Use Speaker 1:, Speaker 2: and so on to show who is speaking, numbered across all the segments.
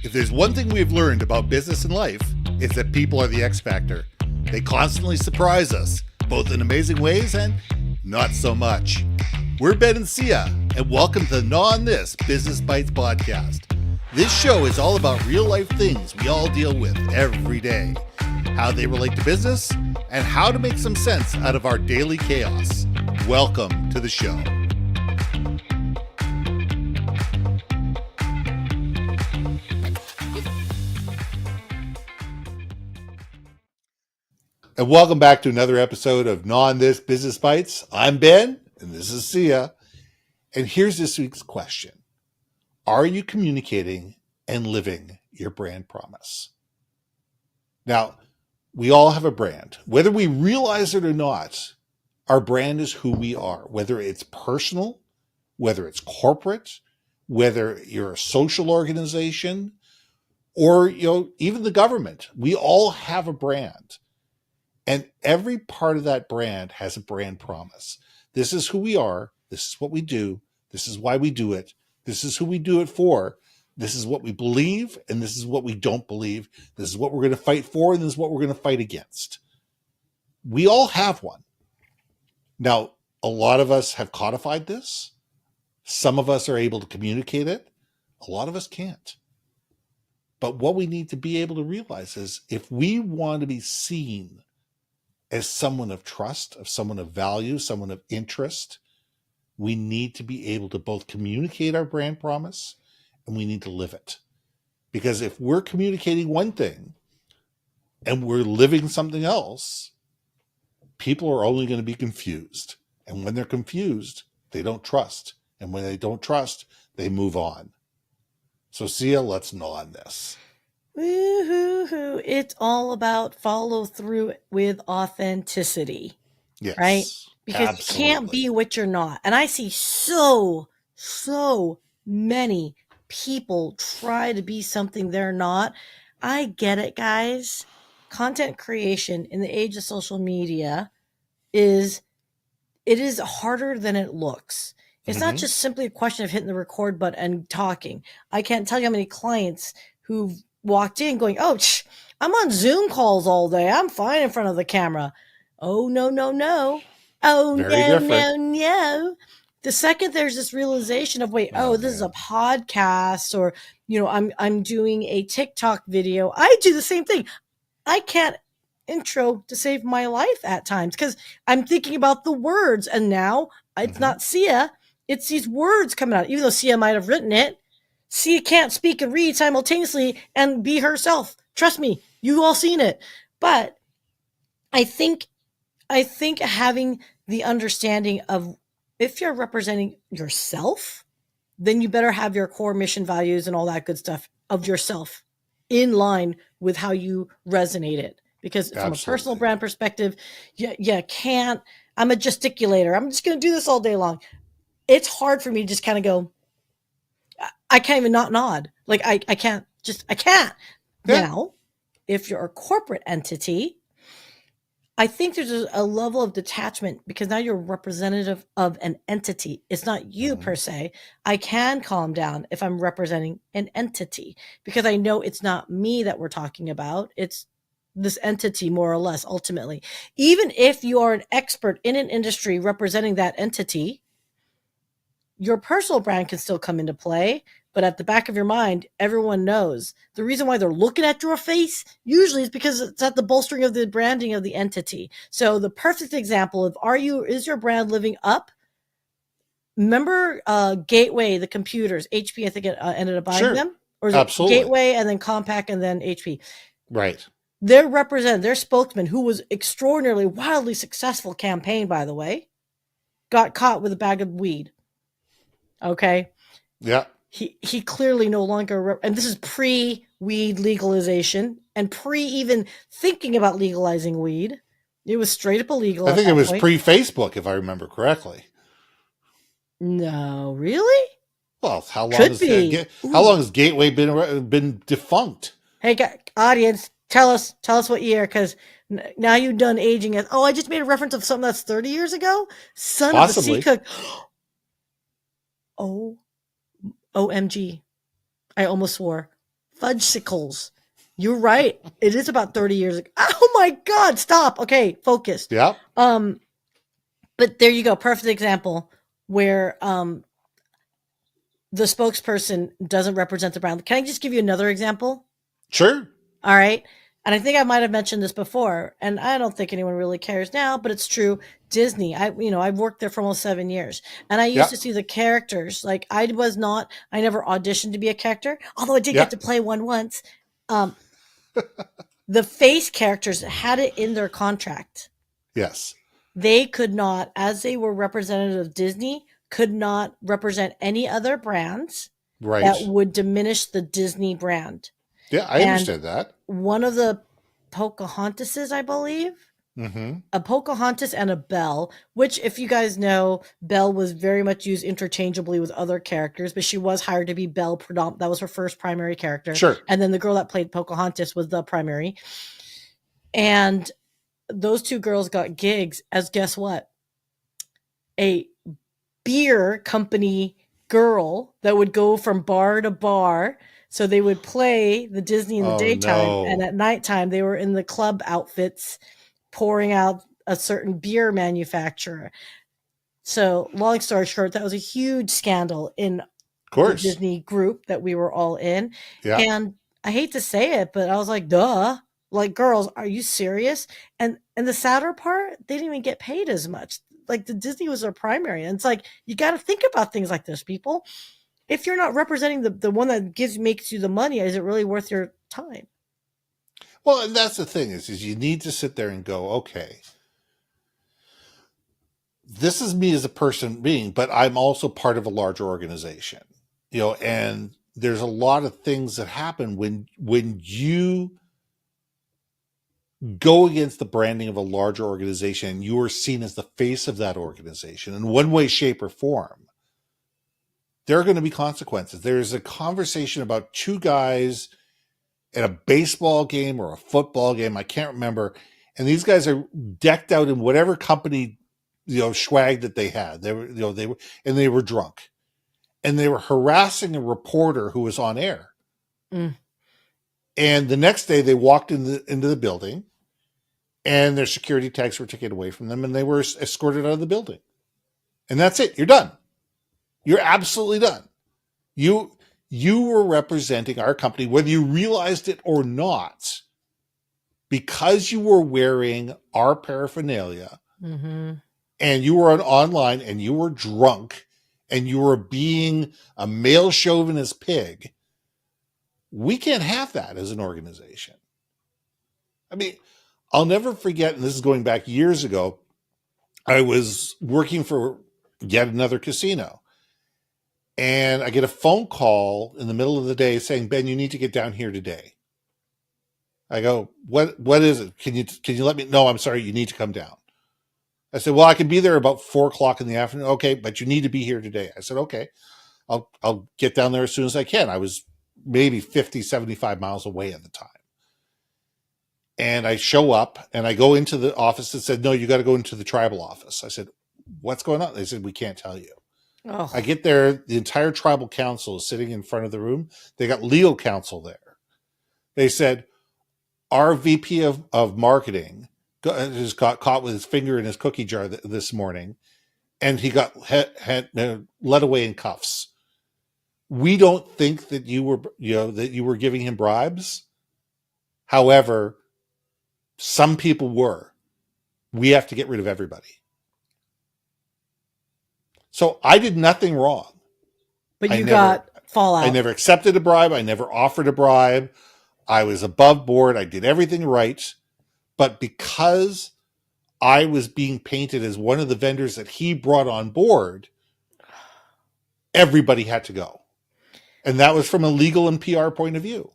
Speaker 1: If there's one thing we've learned about business and life, it's that people are the X factor. They constantly surprise us, both in amazing ways and not so much. We're Ben and Syya, and welcome to the Gnaw on This Business Bites podcast. This show is all about real life things we all deal with every day, how they relate to business, and how to make some sense out of our daily chaos. Welcome to the show. And welcome back to another episode of Gnaw on This Business Bites. I'm Ben, and this is Syya. And here's this week's question. Are you communicating and living your brand promise? Now, we all have a brand. Whether we realize it or not, our brand is who we are. Whether it's personal, whether it's corporate, whether you're a social organization, or even the government. We all have a brand. And every part of that brand has a brand promise. This is who we are. This is what we do. This is why we do it. This is who we do it for. This is what we believe, and this is what we don't believe. This is what we're going to fight for, and this is what we're going to fight against. We all have one. Now, a lot of us have codified this. Some of us are able to communicate it. A lot of us can't. But what we need to be able to realize is if we want to be seen as someone of trust, of someone of value, someone of interest, we need to be able to both communicate our brand promise and we need to live it. Because if we're communicating one thing and we're living something else, people are only going to be confused. And when they're confused, they don't trust. And when they don't trust, they move on. So Syya, let's gnaw on this.
Speaker 2: Woo-hoo-hoo. It's all about follow through with authenticity.
Speaker 1: Yes.
Speaker 2: Right? Because
Speaker 1: absolutely.
Speaker 2: You can't be what you're not. And I see so many people try to be something they're not. I get it, guys. Content creation in the age of social media is harder than it looks. It's not just simply a question of hitting the record button and talking. I can't tell you how many clients who've walked in going, I'm on Zoom calls all day. I'm fine in front of the camera. Oh, no. Oh,
Speaker 1: Very different.
Speaker 2: no. The second there's this realization of, this is a podcast or, I'm doing a TikTok video. I do the same thing. I can't intro to save my life at times because I'm thinking about the words. And now it's not Syya. It's these words coming out. Even though Syya might have written it, Syya can't speak and read simultaneously and be herself. Trust me, you've all seen it. But I think having the understanding of if you're representing yourself, then you better have your core mission values and all that good stuff of yourself in line with how you resonate it. Because from a personal brand perspective, you can't, I'm a gesticulator. I'm just going to do this all day long. It's hard for me to just kind of go, I can't even not nod. Like I can't. Yeah. Now, if you're a corporate entity, I think there's a level of detachment because now you're representative of an entity. It's not you per se. I can calm down if I'm representing an entity because I know it's not me that we're talking about. It's this entity more or less ultimately. Even if you are an expert in an industry representing that entity, your personal brand can still come into play, but at the back of your mind, everyone knows the reason why they're looking at your face usually is because it's at the bolstering of the branding of the entity. So the perfect example of is your brand living up? Remember Gateway, the computers, HP, I think it ended up buying them, or is it Gateway and then Compaq and then HP?
Speaker 1: Right.
Speaker 2: Their spokesman, who was extraordinarily, wildly successful campaign, by the way, got caught with a bag of weed. Okay.
Speaker 1: Yeah.
Speaker 2: He clearly no longer, and this is pre-weed legalization and pre even thinking about legalizing weed. It was straight up illegal.
Speaker 1: I think it was pre-Facebook, if I remember correctly.
Speaker 2: No, really?
Speaker 1: Well, how long has Gateway been defunct?
Speaker 2: Hey, audience, tell us what year, because now you've done aging. I just made a reference of something that's 30 years ago.
Speaker 1: Possibly.
Speaker 2: Of the sea cook. OMG. I almost swore. fudgesicles. You're right. It is about 30 years ago. Oh my God, stop. Okay, focus.
Speaker 1: Yeah.
Speaker 2: But there you go. Perfect example where the spokesperson doesn't represent the brand. Can I just give you another example?
Speaker 1: Sure.
Speaker 2: All right. And I think I might have mentioned this before, and I don't think anyone really cares now, but it's true. Disney, I've worked there for almost 7 years, and I used
Speaker 1: Yeah.
Speaker 2: to see the characters. Like I never auditioned to be a character, although I did
Speaker 1: Yeah.
Speaker 2: get to play one once. Um, the face characters had it in their contract.
Speaker 1: Yes.
Speaker 2: They could not, as they were representative of Disney, could not represent any other brands
Speaker 1: Right.
Speaker 2: that would diminish the Disney brand.
Speaker 1: Yeah, I
Speaker 2: And
Speaker 1: understand that.
Speaker 2: one of the Pocahontases, I believe,
Speaker 1: Mm-hmm.
Speaker 2: a Pocahontas and a Belle, which, if you guys know, Belle was very much used interchangeably with other characters, but she was hired to be Belle. That was her first primary character.
Speaker 1: Sure.
Speaker 2: And then the girl that played Pocahontas was the primary. And those two girls got gigs as, guess what? A beer company girl that would go from bar to bar. So they would play the Disney in the daytime,
Speaker 1: no.
Speaker 2: and at nighttime they were in the club outfits pouring out a certain beer manufacturer. So long story short, that was a huge scandal in
Speaker 1: Of
Speaker 2: the
Speaker 1: course.
Speaker 2: Disney group that we were all in.
Speaker 1: Yeah.
Speaker 2: And I hate to say it, but I was like, duh. Like, girls, are you serious? And the sadder part, they didn't even get paid as much. Like, the Disney was their primary. And it's like, you got to think about things like this, people. If you're not representing the one that makes you the money, is it really worth your time?
Speaker 1: Well, and that's the thing is you need to sit there and go, okay, this is me as a person being, but I'm also part of a larger organization, and there's a lot of things that happen when you go against the branding of a larger organization. You are seen as the face of that organization in one way, shape, or form. There are going to be consequences. There's a conversation about two guys at a baseball game or a football game. I can't remember. And these guys are decked out in whatever company, swag that they had. They were drunk, and they were harassing a reporter who was on air.
Speaker 2: Mm.
Speaker 1: And the next day they walked into the building, and their security tags were taken away from them, and they were escorted out of the building. And that's it. You're done. You're absolutely done. You were representing our company, whether you realized it or not, because you were wearing our paraphernalia,
Speaker 2: Mm-hmm.
Speaker 1: and you were online and you were drunk and you were being a male chauvinist pig. We can't have that as an organization. I mean, I'll never forget, and this is going back years ago, I was working for yet another casino. And I get a phone call in the middle of the day saying, Ben, you need to get down here today. I go, what is it? Can you let me know? I'm sorry, you need to come down. I said, well, I can be there about 4:00 in the afternoon. Okay, but you need to be here today. I said, okay, I'll get down there as soon as I can. I was maybe 50, 75 miles away at the time. And I show up and I go into the office and said, no, you got to go into the tribal office. I said, what's going on? They said, we can't tell you.
Speaker 2: Oh.
Speaker 1: I get there, the entire tribal council is sitting in front of the room. They got legal counsel there. They said, our VP of marketing just got caught with his finger in his cookie jar this morning, and he got led away in cuffs. We don't think that you were giving him bribes. However, some people were. We have to get rid of everybody. So I did nothing wrong.
Speaker 2: But you got fallout.
Speaker 1: I never accepted a bribe. I never offered a bribe. I was above board. I did everything right. But because I was being painted as one of the vendors that he brought on board, everybody had to go. And that was from a legal and PR point of view.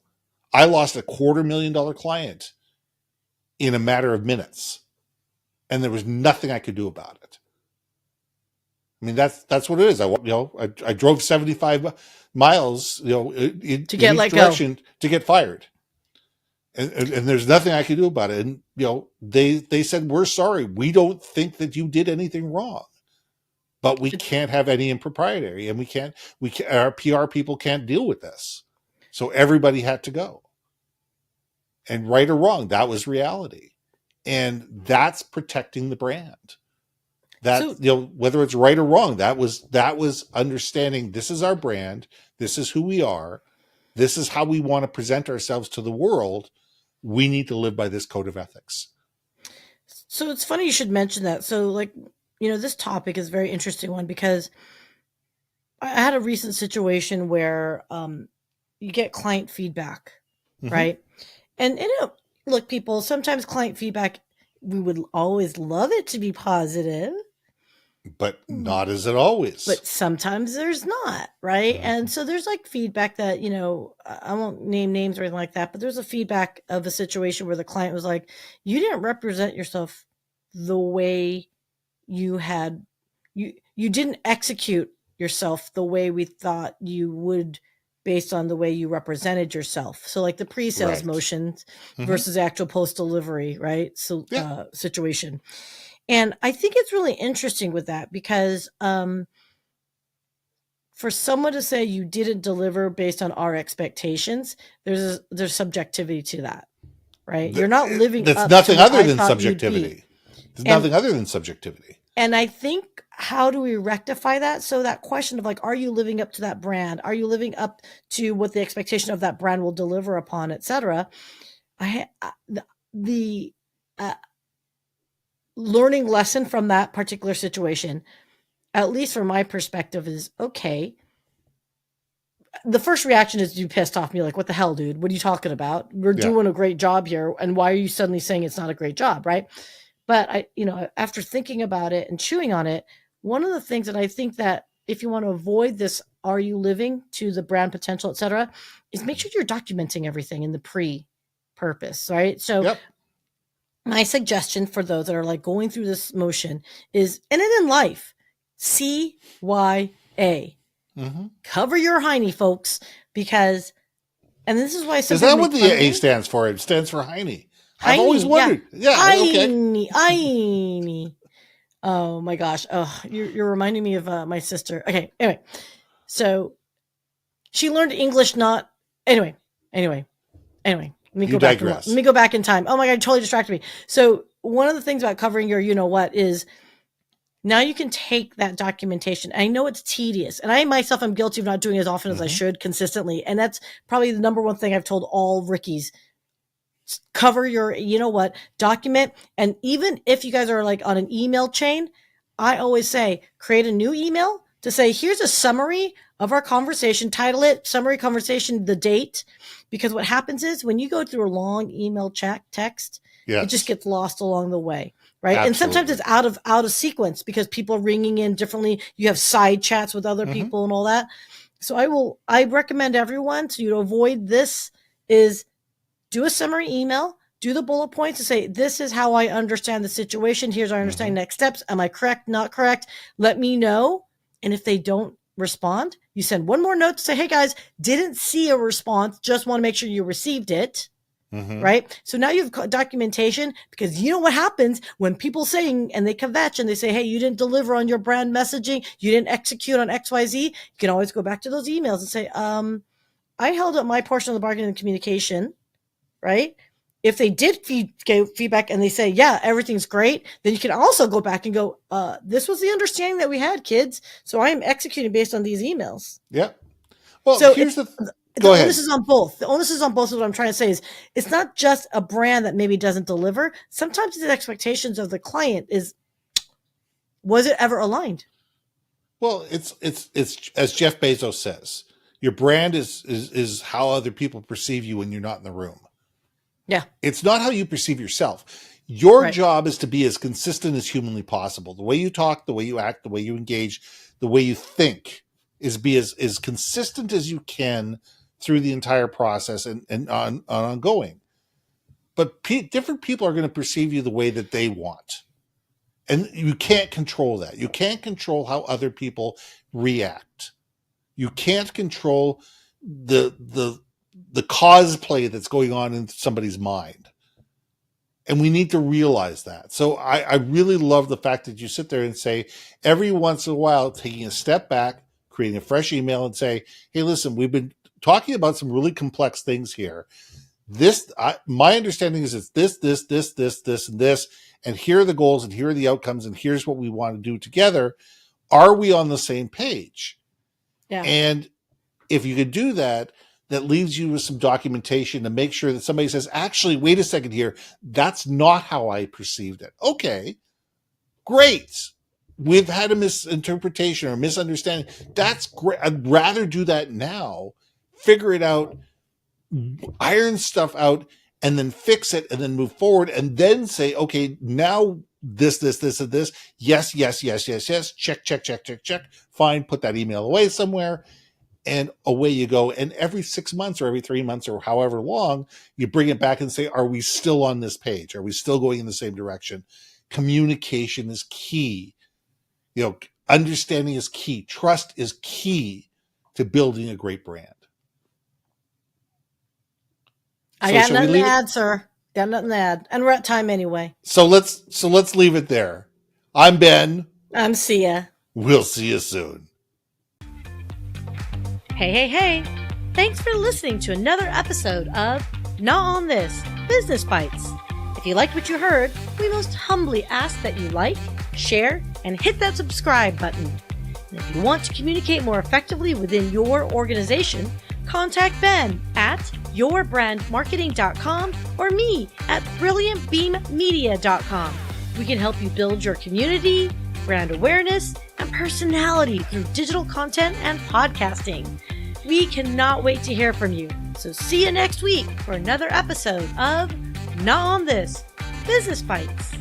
Speaker 1: I lost a $250,000 client in a matter of minutes. And there was nothing I could do about it. I mean, that's what it is. I drove 75 miles, in
Speaker 2: To get
Speaker 1: each
Speaker 2: let
Speaker 1: direction to get fired. And there's nothing I could do about it. And, they said, we're sorry. We don't think that you did anything wrong, but we can't have any impropriety, and our PR people can't deal with this. So everybody had to go. And right or wrong, that was reality. And that's protecting the brand. That, whether it's right or wrong, that was understanding this is our brand, this is who we are, this is how we want to present ourselves to the world. We need to live by this code of ethics.
Speaker 2: So it's funny you should mention that. So, like, this topic is a very interesting one because I had a recent situation where you get client feedback, right? And look, people, sometimes client feedback, we would always love it to be positive,
Speaker 1: but not as it always.
Speaker 2: But sometimes there's not, right? And so there's like feedback that, I won't name names or anything like that, but there's a feedback of a situation where the client was like, you didn't represent yourself the way you didn't execute yourself the way we thought you would based on the way you represented yourself. So like the pre-sales motions versus actual post-delivery, right? So situation. And I think it's really interesting with that because for someone to say you didn't deliver based on our expectations, there's subjectivity to that, right? You're not living
Speaker 1: that's
Speaker 2: up
Speaker 1: nothing
Speaker 2: to what
Speaker 1: other
Speaker 2: I
Speaker 1: than
Speaker 2: thought
Speaker 1: subjectivity. There's nothing other than subjectivity.
Speaker 2: And I think, how do we rectify that? So that question of like, are you living up to that brand? Are you living up to what the expectation of that brand will deliver upon, et cetera? The learning lesson from that particular situation, at least from my perspective, is okay. The first reaction is you pissed off me, like, what the hell, dude? What are you talking about? We're doing a great job here. And why are you suddenly saying it's not a great job, right? But after thinking about it and chewing on it, one of the things that I think that if you want to avoid this, are you living to the brand potential, et cetera, is make sure you're documenting everything in the pre-purpose, right? So my suggestion for those that are like going through this motion is, and then in life, CYA. Cover your hiney, folks, because, and this is why.
Speaker 1: Is that what the A stands for? It stands for hiney. I've always wondered.
Speaker 2: Hiney. Oh my gosh. Oh, you're reminding me of my sister. Okay. Anyway, so she learned English not. Anyway. Let me go back. Let me go back in time. Oh my God, totally distracted me. So one of the things about covering your, is now you can take that documentation. I know it's tedious, and I myself am guilty of not doing it as often as I should consistently. And that's probably the number one thing I've told all Rickies. Cover your, document. And even if you guys are like on an email chain, I always say, create a new email to say, here's a summary of our conversation, title it, summary conversation, the date. Because what happens is when you go through a long email text, it just gets lost along the way. Right. Absolutely. And sometimes it's out of sequence because people are ringing in differently. You have side chats with other people and all that. So I recommend everyone to avoid this is do a summary email, do the bullet points to say, this is how I understand the situation. Here's our understanding next steps. Am I correct? Not correct? Let me know. And if they don't respond, you send one more note to say, hey guys, didn't see a response. Just want to make sure you received it. Right. So now you have documentation because you know what happens when people saying and they kvetch and they say, hey, you didn't deliver on your brand messaging. You didn't execute on XYZ. You can always go back to those emails and say, I held up my portion of the bargain and communication. Right. If they did give feedback and they say, yeah, everything's great, then you can also go back and go, this was the understanding that we had, kids. So I am executing based on these emails.
Speaker 1: Yeah. Well, so here's Go ahead.
Speaker 2: Onus is on both. The onus is on both. Is what I'm trying to say is it's not just a brand that maybe doesn't deliver. Sometimes the expectations of the client was it ever aligned?
Speaker 1: Well, it's as Jeff Bezos says, your brand is how other people perceive you when you're not in the room.
Speaker 2: Yeah.
Speaker 1: It's not how you perceive yourself. Your job is to be as consistent as humanly possible. The way you talk, the way you act, the way you engage, the way you think is be as consistent as you can through the entire process and ongoing. But different people are going to perceive you the way that they want. And you can't control that. You can't control how other people react. You can't control the cosplay that's going on in somebody's mind. And we need to realize that. So I really love the fact that you sit there and say, every once in a while, taking a step back, creating a fresh email and say, hey, listen, we've been talking about some really complex things here. My understanding is it's this, and this, and here are the goals, and here are the outcomes, and here's what we want to do together. Are we on the same page?
Speaker 2: Yeah.
Speaker 1: And if you could do that, that leaves you with some documentation to make sure that somebody says, actually, wait a second here, that's not how I perceived it. Okay, great. We've had a misinterpretation or misunderstanding. That's great. I'd rather do that now, figure it out, iron stuff out, and then fix it, and then move forward, and then say, okay, now this, and this. Yes. Check. Fine. Put that email away somewhere, and away you go. And every 6 months or every 3 months or however long, you bring it back and say, are we still on this page? Are we still going in the same direction? Communication is key. Understanding is key. Trust is key to building a great brand.
Speaker 2: I got nothing to add, sir. Got nothing to add. And we're at time anyway.
Speaker 1: So let's leave it there. I'm Ben.
Speaker 2: I'm Syya.
Speaker 1: We'll see you soon.
Speaker 2: Hey. Thanks for listening to another episode of Not on This, Business Bites. If you liked what you heard, we most humbly ask that you like, share, and hit that subscribe button. And if you want to communicate more effectively within your organization, contact Ben at yourbrandmarketing.com or me at brilliantbeammedia.com. We can help you build your community, brand awareness, and personality through digital content and podcasting. We cannot wait to hear from you. So see you next week for another episode of Not on This, Business Bites.